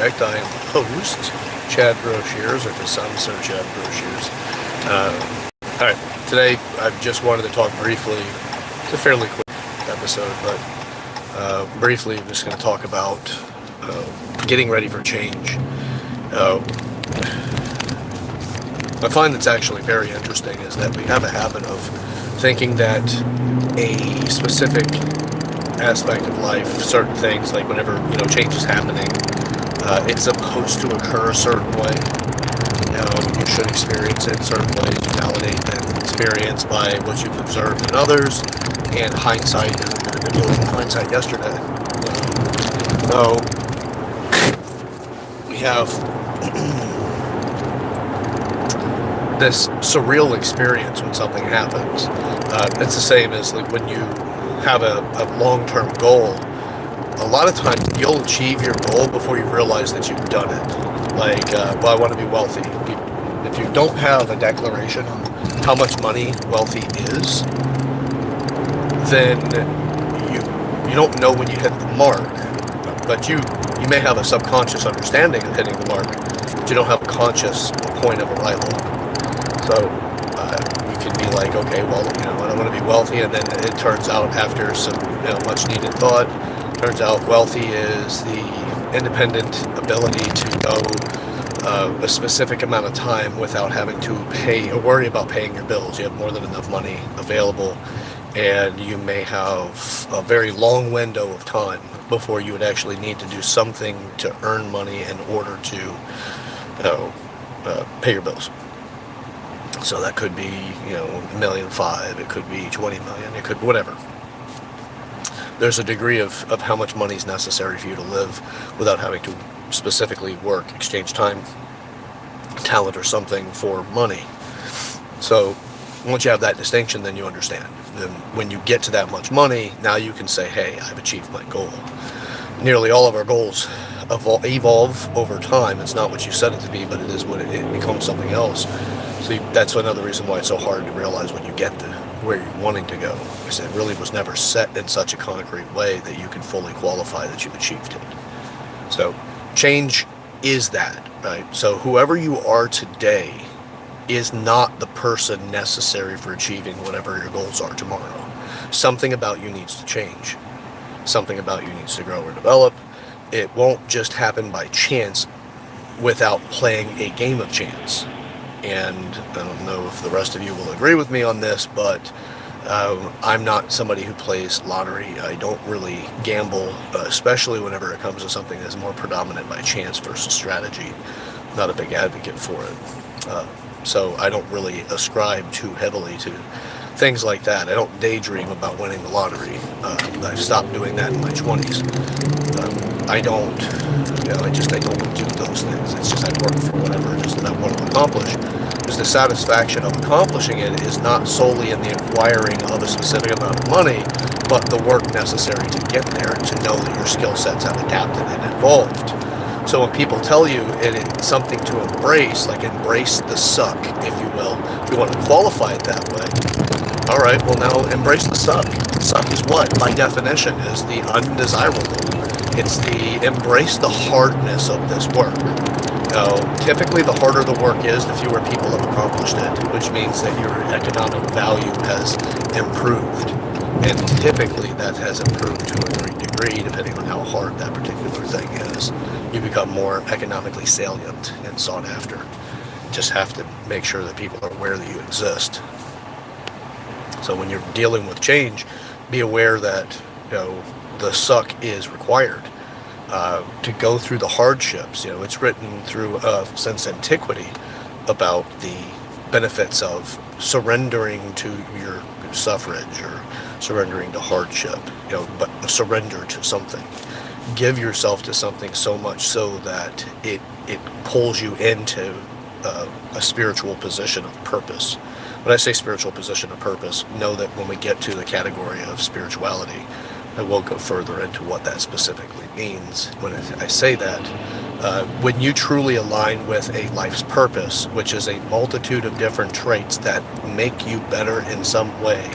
project. I am the host, Chad Broshears, or to some, Sir Chad Broshears. Alright, today I just wanted to talk briefly. It's a fairly quick episode, but briefly I'm just going to talk about getting ready for change. I find that's actually very interesting is that we have a habit of thinking that a specific aspect of life, certain things, like whenever change is happening, it's supposed to occur a certain way. You should experience it in certain ways. You validate that experience by what you've observed in others, and hindsight isn't going to be hindsight yesterday. So we have this surreal experience when something happens. It's the same as like when you have a long-term goal. A lot of times you'll achieve your goal before you realize that you've done it. Like, well, I want to be wealthy. If you don't have a declaration on how much money wealthy is, then you don't know when you hit the mark. But you may have a subconscious understanding of hitting the mark, but you don't have a conscious point of arrival. So you can be like, okay, well, I want to be wealthy, and then it turns out after some much needed thought, turns out wealthy is the independent ability to go a specific amount of time without having to pay or worry about paying your bills. You have more than enough money available, and you may have a very long window of time before you would actually need to do something to earn money in order to pay your bills. So that could be, $1.5 million, it could be 20 million, it could whatever. There's a degree of how much money is necessary for you to live without having to specifically work, exchange time, talent, or something for money. So once you have that distinction, then you understand. Then when you get to that much money, now you can say, hey, I've achieved my goal. Nearly all of our goals evolve over time. It's not what you set it to be, but it is what it becomes something else. So that's another reason why it's so hard to realize when you get to where you're wanting to go, because it really was never set in such a concrete way that you can fully qualify that you've achieved it. So change is that, right? So whoever you are today is not the person necessary for achieving whatever your goals are tomorrow. Something about you needs to change. Something about you needs to grow or develop. It won't just happen by chance without playing a game of chance. And I don't know if the rest of you will agree with me on this, but I'm not somebody who plays lottery. I don't really gamble, especially whenever it comes to something that's more predominant by chance versus strategy. I'm not a big advocate for it. So I don't really ascribe too heavily to things like that. I don't daydream about winning the lottery. I've stopped doing that in my 20s. I don't do those things. It's just I work for whatever it is that I want to accomplish. Because the satisfaction of accomplishing it is not solely in the acquiring of a specific amount of money, but the work necessary to get there, to know that your skill sets have adapted and evolved. So when people tell you it's something to embrace, like embrace the suck, if you will, if you want to qualify it that way, all right, well now embrace the suck. Suck is what, by definition, is the undesirable. It's the embrace the hardness of this work. Typically the harder the work is, the fewer people have accomplished it, which means that your economic value has improved. And typically that has improved to a great degree, depending on how hard that particular thing is. You become more economically salient and sought after. Just have to make sure that people are aware that you exist. So when you're dealing with change, be aware that the suck is required to go through the hardships. It's written through since antiquity about the benefits of surrendering to your suffrage or surrendering to hardship. But surrender to something. Give yourself to something so much so that it pulls you into a spiritual position of purpose. When I say spiritual position of purpose, know that when we get to the category of spirituality, I will go further into what that specifically means. When I say that, when you truly align with a life's purpose, which is a multitude of different traits that make you better in some way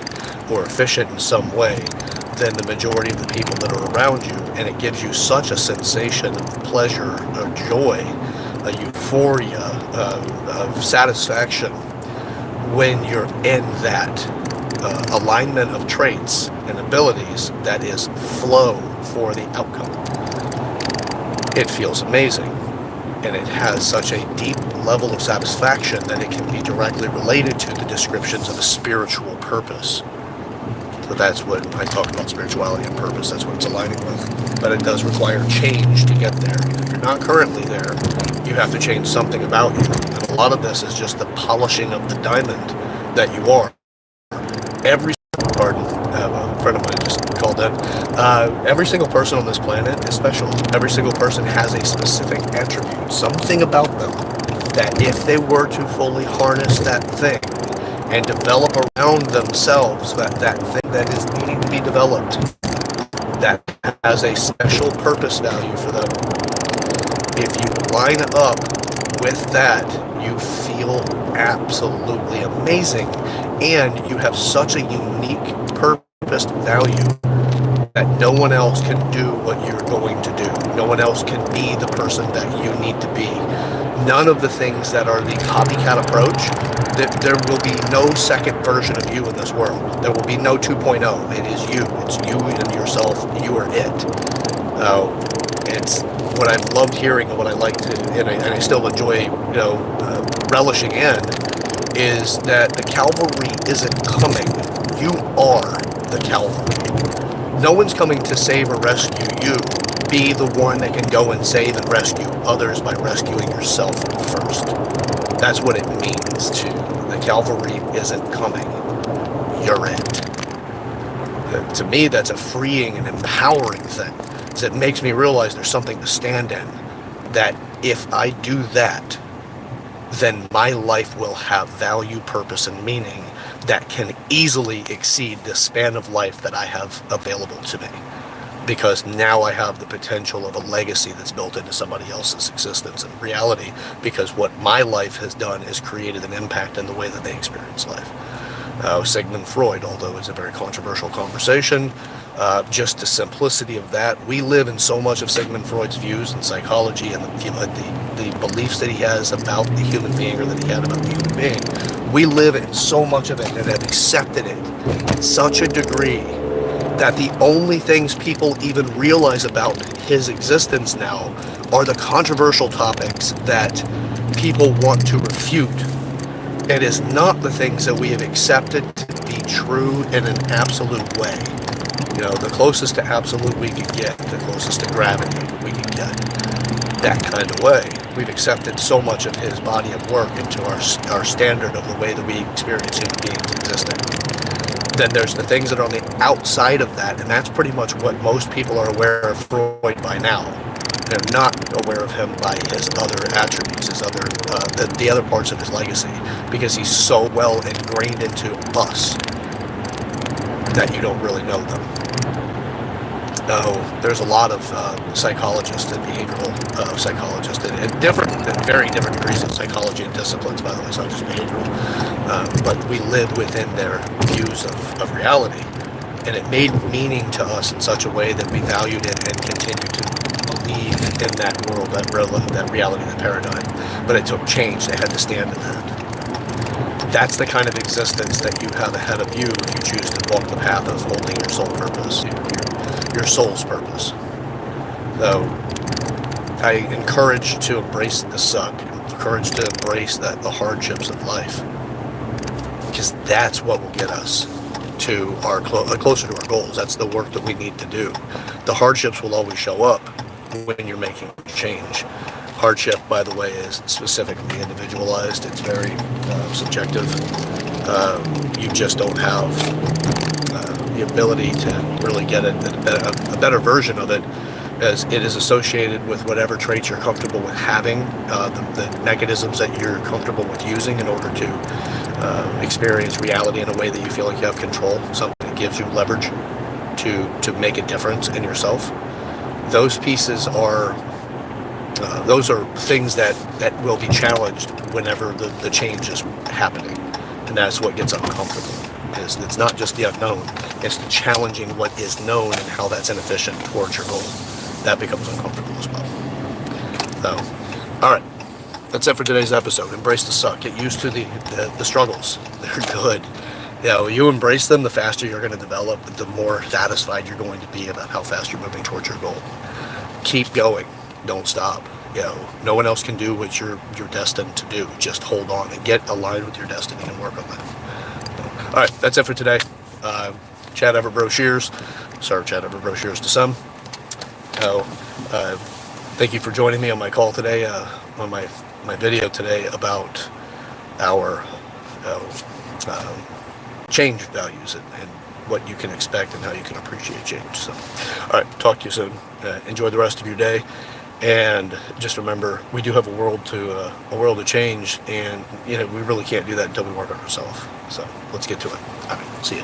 or efficient in some way than the majority of the people that are around you, and it gives you such a sensation of pleasure, of joy, a euphoria, of satisfaction when you're in that alignment of traits and abilities that is flow for the outcome. It feels amazing, and it has such a deep level of satisfaction that it can be directly related to the descriptions of a spiritual purpose. So that's what I talk about, spirituality and purpose. That's what it's aligning with. But it does require change to get there. If you're not currently there, you have to change something about you. And a lot of this is just the polishing of the diamond that you are. Every pardon, a friend of mine just called in. Every single person on this planet is special. Every single person has a specific attribute, something about them that if they were to fully harness that thing and develop around themselves that thing that is needing to be developed, that has a special purpose value for them. If you line up with that, you feel absolutely amazing, and you have such a unique purpose value that no one else can do what you're going to do. No one else can be the person that you need to be. None of the things that are the copycat approach, there will be no second version of you in this world. There will be no 2.0. It is you. It's you and yourself. You are it. It's what I've loved hearing and what I like to, and I still enjoy, relishing in, is that the cavalry isn't coming. You are the cavalry. No one's coming to save or rescue you. Be the one that can go and save and rescue others by rescuing yourself first. That's what it means to the cavalry isn't coming. You're it. To me, that's a freeing and empowering thing. Because it makes me realize there's something to stand in. That if I do that, then my life will have value, purpose, and meaning that can easily exceed the span of life that I have available to me. Because now I have the potential of a legacy that's built into somebody else's existence and reality, because what my life has done is created an impact in the way that they experience life. Sigmund Freud, although it's a very controversial conversation, just the simplicity of that. We live in so much of Sigmund Freud's views and psychology and the beliefs that he has about the human being, or that he had about the human being. We live in so much of it and have accepted it in such a degree that the only things people even realize about his existence now are the controversial topics that people want to refute. It is not the things that we have accepted to be true in an absolute way. The closest to absolute we can get, the closest to gravity we can get, that kind of way. We've accepted so much of his body of work into our standard of the way that we experience human beings existing. Then there's the things that are on the outside of that, and that's pretty much what most people are aware of Freud by now. They're not aware of him by his other attributes, his other the other parts of his legacy, because he's so well ingrained into us that you don't really know them. There's a lot of psychologists and behavioral psychologists, and very different degrees of psychology and disciplines, by the way. It's not just behavioral, but we live within their views of reality, and it made meaning to us in such a way that we valued it and continue to believe in that world, that reality, that paradigm. But it took change. They had to stand in that. That's the kind of existence that you have ahead of you if you choose to walk the path of holding your soul purpose, your soul's purpose. So I encourage to embrace the suck, encourage to embrace the hardships of life, because that's what will get us to closer to our goals. That's the work that we need to do. The hardships will always show up when you're making change. Hardship, by the way, is specifically individualized. It's very subjective. You just don't have the ability to really get a better version of it, as it is associated with whatever traits you're comfortable with having, the mechanisms that you're comfortable with using in order to experience reality in a way that you feel like you have control, something that gives you leverage to make a difference in yourself. Those pieces are those are things that will be challenged whenever the change is happening, and that's what gets uncomfortable. It's not just the unknown, it's the challenging what is known and how that's inefficient towards your goal. that becomes uncomfortable as well. So, all right. That's it for today's episode. Embrace the suck. Get used to the struggles. They're good. You embrace them, the faster you're going to develop, the more satisfied you're going to be about how fast you're moving towards your goal. Keep going. Don't stop. No one else can do what you're destined to do. Just hold on and get aligned with your destiny and work on that. All right, that's it for today. Chat over Broshears. Sorry, chat over Broshears to some. Thank you for joining me on my call today, on my video today about our change values and what you can expect and how you can appreciate change. So, all right, talk to you soon. Enjoy the rest of your day, and just remember, we do have a world to change, and we really can't do that until we work on ourselves. So let's get to it. All right, see you.